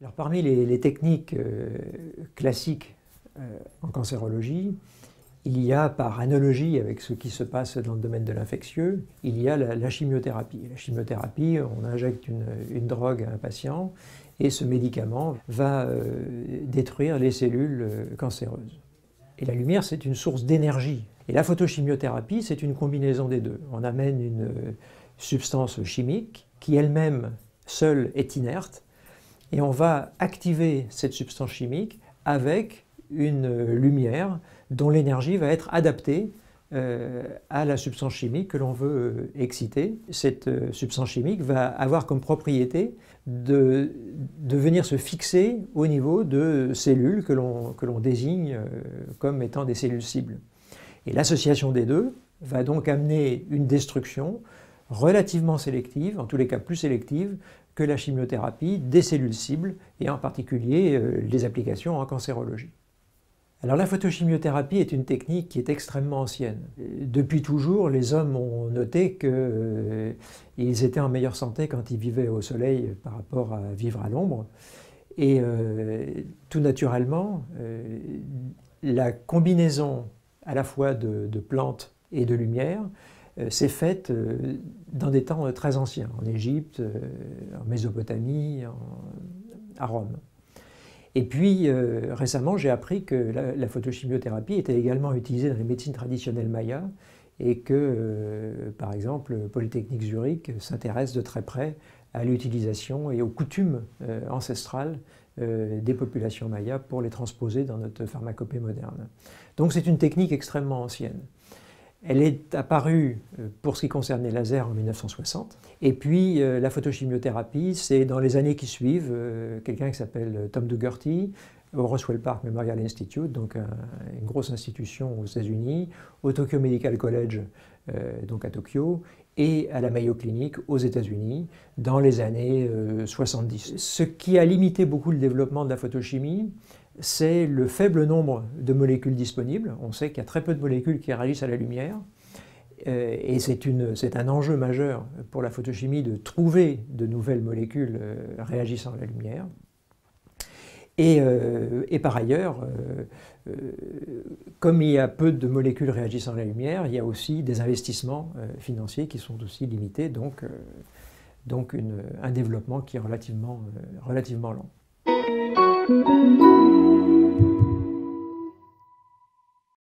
Alors, parmi les techniques classiques en cancérologie, il y a, par analogie avec ce qui se passe dans le domaine de l'infectieux, il y a la chimiothérapie. La chimiothérapie, on injecte une drogue à un patient et ce médicament va détruire les cellules cancéreuses. Et la lumière, c'est une source d'énergie. Et la photochimiothérapie, c'est une combinaison des deux. On amène une substance chimique qui elle-même, seule, est inerte, et on va activer cette substance chimique avec une lumière dont l'énergie va être adaptée à la substance chimique que l'on veut exciter. Cette substance chimique va avoir comme propriété de venir se fixer au niveau de cellules que l'on désigne comme étant des cellules cibles. Et l'association des deux va donc amener une destruction relativement sélective, en tous les cas plus sélective, que la chimiothérapie des cellules cibles, et en particulier les applications en cancérologie. Alors la photochimiothérapie est une technique qui est extrêmement ancienne. Depuis toujours, les hommes ont noté qu'ils étaient en meilleure santé quand ils vivaient au soleil par rapport à vivre à l'ombre. Et tout naturellement, la combinaison à la fois de plantes et de lumière s'est faite dans des temps très anciens, en Égypte, en Mésopotamie, à Rome. Et puis récemment, j'ai appris que la photochimiothérapie était également utilisée dans les médecines traditionnelles mayas et que, par exemple, Polytechnique Zurich s'intéresse de très près à l'utilisation et aux coutumes ancestrales des populations mayas pour les transposer dans notre pharmacopée moderne. Donc c'est une technique extrêmement ancienne. Elle est apparue pour ce qui concerne les lasers en 1960. Et puis la photochimiothérapie, c'est dans les années qui suivent, quelqu'un qui s'appelle Tom Dougherty, au Roswell Park Memorial Institute, donc une grosse institution aux États-Unis, au Tokyo Medical College, donc à Tokyo, et à la Mayo Clinic aux États-Unis, dans les années 70. Ce qui a limité beaucoup le développement de la photochimie, c'est le faible nombre de molécules disponibles. On sait qu'il y a très peu de molécules qui réagissent à la lumière. Et c'est un enjeu majeur pour la photochimie de trouver de nouvelles molécules réagissant à la lumière. Et par ailleurs, comme il y a peu de molécules réagissant à la lumière, il y a aussi des investissements financiers qui sont aussi limités, donc un développement qui est relativement lent.